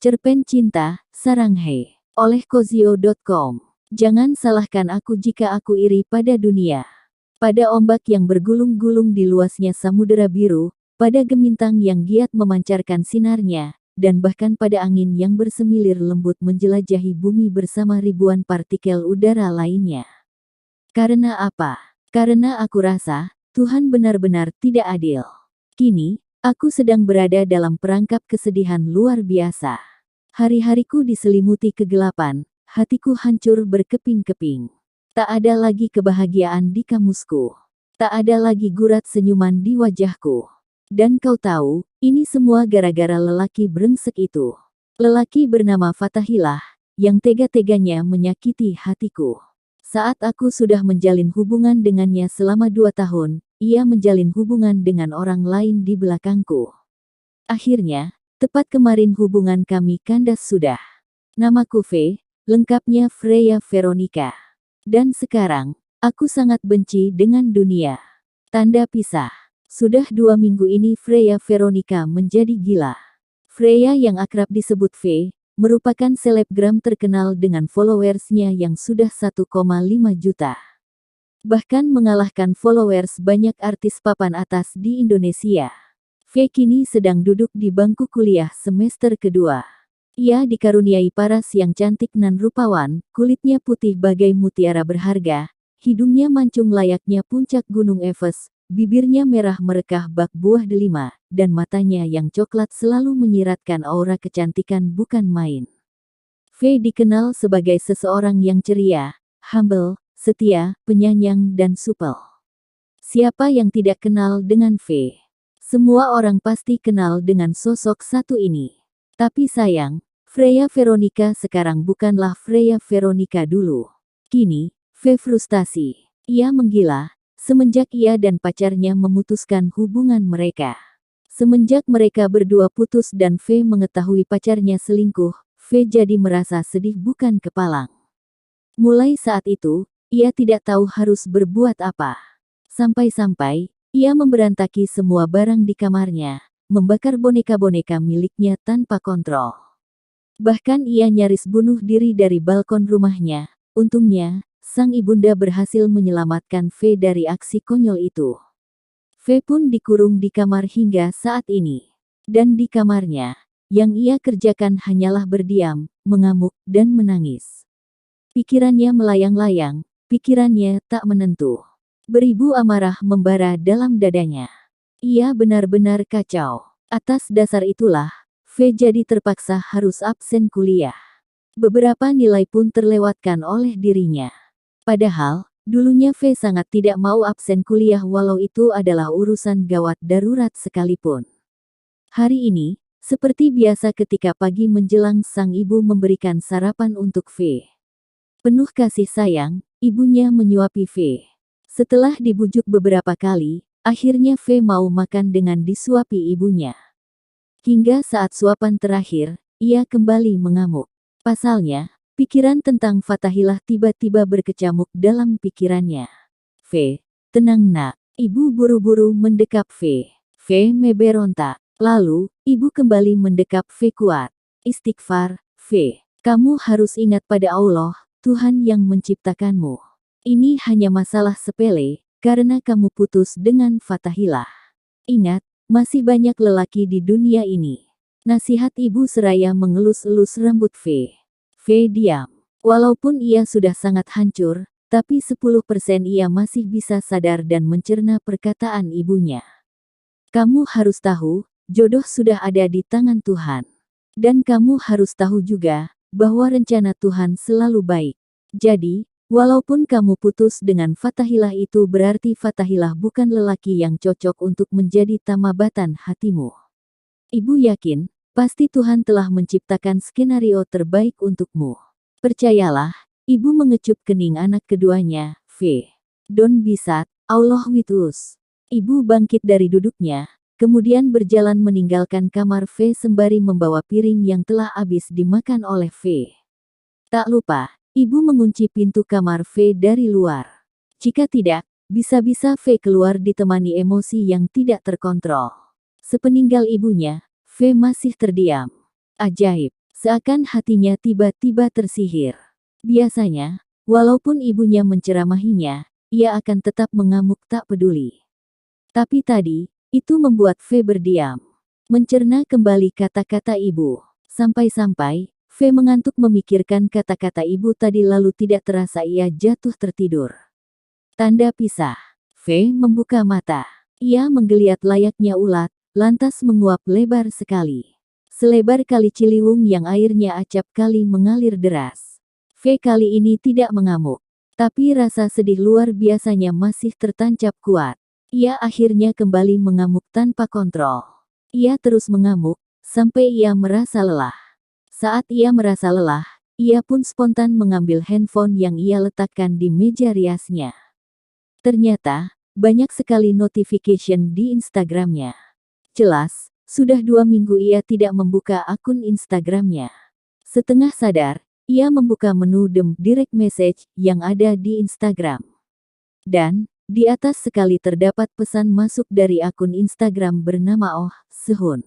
Cerpen Cinta, Saranghae. Oleh Kozio.com. Jangan salahkan aku jika aku iri pada dunia. Pada ombak yang bergulung-gulung di luasnya samudera biru, pada gemintang yang giat memancarkan sinarnya, dan bahkan pada angin yang bersemilir lembut menjelajahi bumi bersama ribuan partikel udara lainnya. Karena apa? Karena aku rasa, Tuhan benar-benar tidak adil. Kini, aku sedang berada dalam perangkap kesedihan luar biasa. Hari-hariku diselimuti kegelapan, hatiku hancur berkeping-keping. Tak ada lagi kebahagiaan di kamusku. Tak ada lagi gurat senyuman di wajahku. Dan kau tahu, ini semua gara-gara lelaki brengsek itu. Lelaki bernama Fatahillah, yang tega-teganya menyakiti hatiku. Saat aku sudah menjalin hubungan dengannya selama 2 tahun, ia menjalin hubungan dengan orang lain di belakangku. Akhirnya, tepat kemarin hubungan kami kandas sudah. Namaku Faye, lengkapnya Freya Veronica. Dan sekarang, aku sangat benci dengan dunia. Tanda pisah. Sudah 2 minggu ini Freya Veronica menjadi gila. Freya yang akrab disebut Faye, merupakan selebgram terkenal dengan followersnya yang sudah 1,5 juta. Bahkan mengalahkan followers banyak artis papan atas di Indonesia. Faye kini sedang duduk di bangku kuliah semester kedua. Ia dikaruniai paras yang cantik nan rupawan, kulitnya putih bagai mutiara berharga, hidungnya mancung layaknya puncak gunung Everest, bibirnya merah merekah bak buah delima, dan matanya yang coklat selalu menyiratkan aura kecantikan bukan main. Faye dikenal sebagai seseorang yang ceria, humble, setia, penyayang dan supel. Siapa yang tidak kenal dengan Faye? Semua orang pasti kenal dengan sosok satu ini. Tapi sayang, Freya Veronica sekarang bukanlah Freya Veronica dulu. Kini, Faye frustasi. Ia menggila, semenjak ia dan pacarnya memutuskan hubungan mereka. Semenjak mereka berdua putus dan Faye mengetahui pacarnya selingkuh, Faye jadi merasa sedih bukan kepalang. Mulai saat itu, ia tidak tahu harus berbuat apa. Sampai-sampai, ia memberantaki semua barang di kamarnya, membakar boneka-boneka miliknya tanpa kontrol. Bahkan ia nyaris bunuh diri dari balkon rumahnya. Untungnya, sang ibunda berhasil menyelamatkan Faye dari aksi konyol itu. Faye pun dikurung di kamar hingga saat ini. Dan di kamarnya, yang ia kerjakan hanyalah berdiam, mengamuk, dan menangis. Pikirannya melayang-layang, pikirannya tak menentu. Beribu amarah membara dalam dadanya. Ia benar-benar kacau. Atas dasar itulah, Faye jadi terpaksa harus absen kuliah. Beberapa nilai pun terlewatkan oleh dirinya. Padahal, dulunya Faye sangat tidak mau absen kuliah walau itu adalah urusan gawat darurat sekalipun. Hari ini, seperti biasa ketika pagi menjelang sang ibu memberikan sarapan untuk Faye. Penuh kasih sayang, ibunya menyuapi Faye. Setelah dibujuk beberapa kali, akhirnya Faye mau makan dengan disuapi ibunya. Hingga saat suapan terakhir, ia kembali mengamuk. Pasalnya, pikiran tentang Fatahillah tiba-tiba berkecamuk dalam pikirannya. Faye, tenang nak. Ibu buru-buru mendekap Faye. Faye meberontak. Lalu, ibu kembali mendekap Faye kuat. Istighfar, Faye. Kamu harus ingat pada Allah, Tuhan yang menciptakanmu. Ini hanya masalah sepele, karena kamu putus dengan Fatahillah. Ingat, masih banyak lelaki di dunia ini. Nasihat ibu seraya mengelus-elus rambut Faye. Faye diam. Walaupun ia sudah sangat hancur, tapi 10% ia masih bisa sadar dan mencerna perkataan ibunya. Kamu harus tahu, jodoh sudah ada di tangan Tuhan. Dan kamu harus tahu juga, bahwa rencana Tuhan selalu baik. Jadi, walaupun kamu putus dengan Fatahillah itu berarti Fatahillah bukan lelaki yang cocok untuk menjadi tamabatan hatimu. Ibu yakin, pasti Tuhan telah menciptakan skenario terbaik untukmu. Percayalah, ibu mengecup kening anak keduanya, Faye. Don't be sad, Allah with us. Ibu bangkit dari duduknya, kemudian berjalan meninggalkan kamar Faye sembari membawa piring yang telah habis dimakan oleh Faye. Tak lupa, ibu mengunci pintu kamar Faye dari luar. Jika tidak, bisa-bisa Faye keluar ditemani emosi yang tidak terkontrol. Sepeninggal ibunya, Faye masih terdiam. Ajaib, Seakan hatinya tiba-tiba tersihir. Biasanya, walaupun ibunya menceramahinya, ia akan tetap mengamuk tak peduli. Tapi tadi, itu membuat Fei berdiam. Mencerna kembali kata-kata ibu. Sampai-sampai, Fei mengantuk memikirkan kata-kata ibu tadi lalu tidak terasa ia jatuh tertidur. Tanda pisah. Fei membuka mata. Ia menggeliat layaknya ulat, lantas menguap lebar sekali. Selebar kali Ciliwung yang airnya acap kali mengalir deras. Fei kali ini tidak mengamuk. Tapi rasa sedih luar biasanya masih tertancap kuat. Ia akhirnya kembali mengamuk tanpa kontrol. Ia terus mengamuk, sampai ia merasa lelah. Saat ia merasa lelah, ia pun spontan mengambil handphone yang ia letakkan di meja riasnya. Ternyata, banyak sekali notification di Instagramnya. Jelas, sudah 2 minggu ia tidak membuka akun Instagramnya. Setengah sadar, ia membuka menu direct message yang ada di Instagram. Dan, di atas sekali terdapat pesan masuk dari akun Instagram bernama Oh Sehun.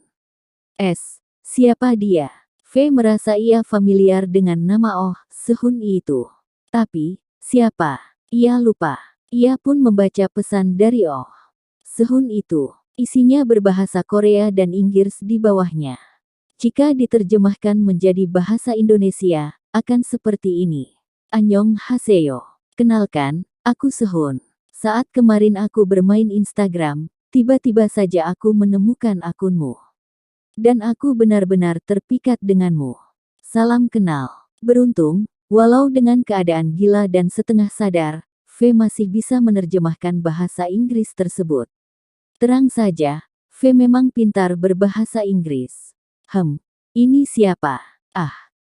Siapa dia? Fei merasa ia familiar dengan nama Oh Sehun itu. Tapi, siapa? Ia lupa. Ia pun membaca pesan dari Oh Sehun itu. Isinya berbahasa Korea dan Inggris di bawahnya. Jika diterjemahkan menjadi bahasa Indonesia, akan seperti ini. Annyeonghaseyo. Kenalkan, aku Sehun. Saat kemarin aku bermain Instagram, tiba-tiba saja aku menemukan akunmu. Dan aku benar-benar terpikat denganmu. Salam kenal. Beruntung, walau dengan keadaan gila dan setengah sadar, Fei masih bisa menerjemahkan bahasa Inggris tersebut. Terang saja, Fei memang pintar berbahasa Inggris. Ini siapa?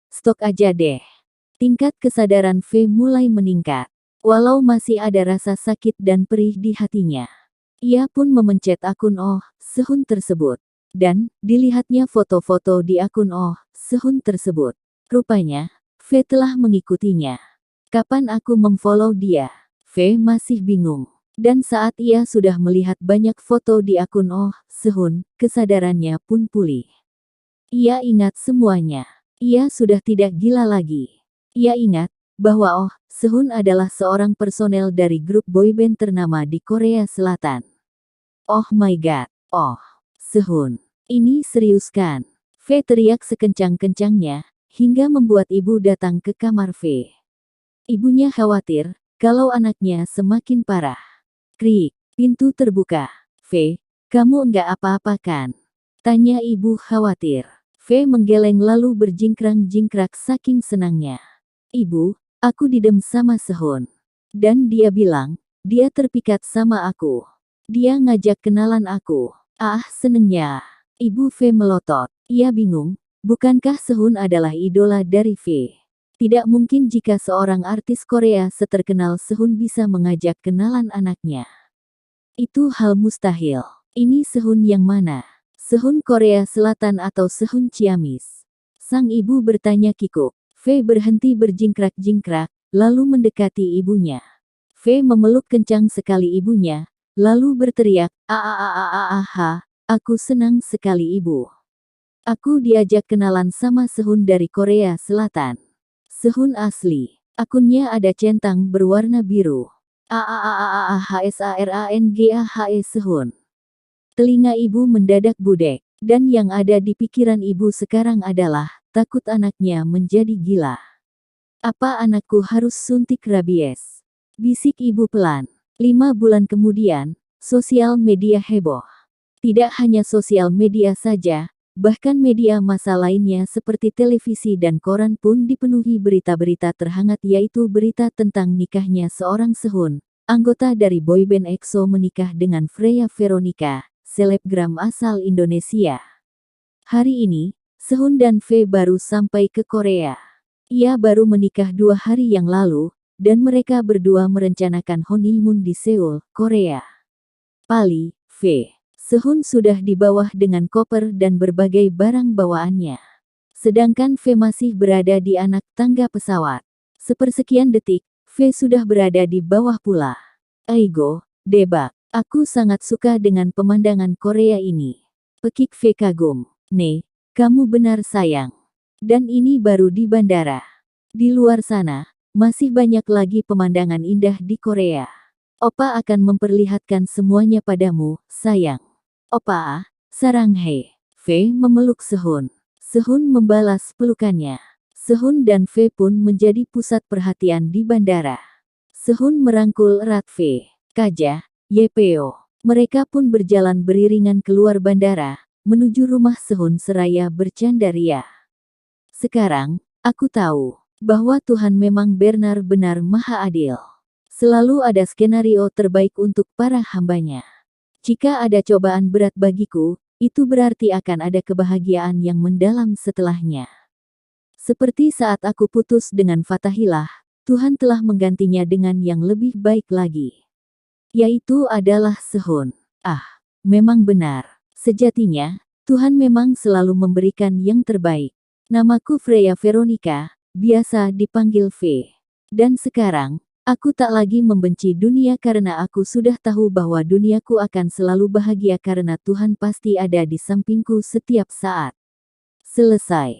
Stok aja deh. Tingkat kesadaran Fei mulai meningkat. Walau masih ada rasa sakit dan perih di hatinya. Ia pun memencet akun Oh Sehun tersebut. Dan, dilihatnya foto-foto di akun Oh Sehun tersebut. Rupanya, Fei telah mengikutinya. Kapan aku memfollow dia? Fei masih bingung. Dan saat ia sudah melihat banyak foto di akun Oh Sehun, kesadarannya pun pulih. Ia ingat semuanya. Ia sudah tidak gila lagi. Ia ingat bahwa Oh Sehun adalah seorang personel dari grup boyband ternama di Korea Selatan. Oh my god, Oh Sehun. Ini serius kan? Fei teriak sekencang-kencangnya, hingga membuat ibu datang ke kamar Fei. Ibunya khawatir kalau anaknya semakin parah. Krik, pintu terbuka. Fei, kamu enggak apa-apa kan? Tanya ibu khawatir. Fei menggeleng lalu berjingkrang-jingkrak saking senangnya. Ibu, aku didem sama Sehun. Dan dia bilang, dia terpikat sama aku. Dia ngajak kenalan aku. Senengnya. Ibu Fei melotot. Ia bingung, bukankah Sehun adalah idola dari Fei? Tidak mungkin jika seorang artis Korea seterkenal Sehun bisa mengajak kenalan anaknya. Itu hal mustahil. Ini Sehun yang mana? Sehun Korea Selatan atau Sehun Ciamis? Sang ibu bertanya kikuk. Fei berhenti berjingkrak-jingkrak, lalu mendekati ibunya. Fei memeluk kencang sekali ibunya, lalu berteriak, aku senang sekali ibu. Aku diajak kenalan sama Sehun dari Korea Selatan. Sehun asli. Akunnya ada centang berwarna biru. Sehun. Telinga ibu mendadak budek, dan yang ada di pikiran ibu sekarang adalah, takut anaknya menjadi gila. Apa anakku harus suntik rabies? Bisik ibu pelan. 5 bulan kemudian, sosial media heboh. Tidak hanya sosial media saja, bahkan media massa lainnya seperti televisi dan koran pun dipenuhi berita-berita terhangat yaitu berita tentang nikahnya seorang Sehun, anggota dari boyband EXO menikah dengan Freya Veronica, selebgram asal Indonesia. Hari ini, Sehun dan Fei baru sampai ke Korea. Ia baru menikah 2 hari yang lalu, dan mereka berdua merencanakan honeymoon di Seoul, Korea. Pali, Fei. Sehun sudah di bawah dengan koper dan berbagai barang bawaannya. Sedangkan Fei masih berada di anak tangga pesawat. Sepersekian detik, Fei sudah berada di bawah pula. Aigo, debak. Aku sangat suka dengan pemandangan Korea ini. Pekik Fei kagum. Kamu benar sayang. Dan ini baru di bandara. Di luar sana, masih banyak lagi pemandangan indah di Korea. Opa akan memperlihatkan semuanya padamu, sayang. Opa, Saranghae. Fei memeluk Sehun. Sehun membalas pelukannya. Sehun dan Fei pun menjadi pusat perhatian di bandara. Sehun merangkul erat Fei. Kaja, Yepeo. Mereka pun berjalan beriringan keluar bandara, menuju rumah Sehun seraya bercanda ria. Sekarang, aku tahu bahwa Tuhan memang benar-benar maha adil. Selalu ada skenario terbaik untuk para hambanya. Jika ada cobaan berat bagiku, itu berarti akan ada kebahagiaan yang mendalam setelahnya. Seperti saat aku putus dengan Fathahilah, Tuhan telah menggantinya dengan yang lebih baik lagi. Yaitu adalah Sehun. Ah, memang benar. Sejatinya, Tuhan memang selalu memberikan yang terbaik. Namaku Freya Veronica, biasa dipanggil V. Dan sekarang, aku tak lagi membenci dunia karena aku sudah tahu bahwa duniaku akan selalu bahagia karena Tuhan pasti ada di sampingku setiap saat. Selesai.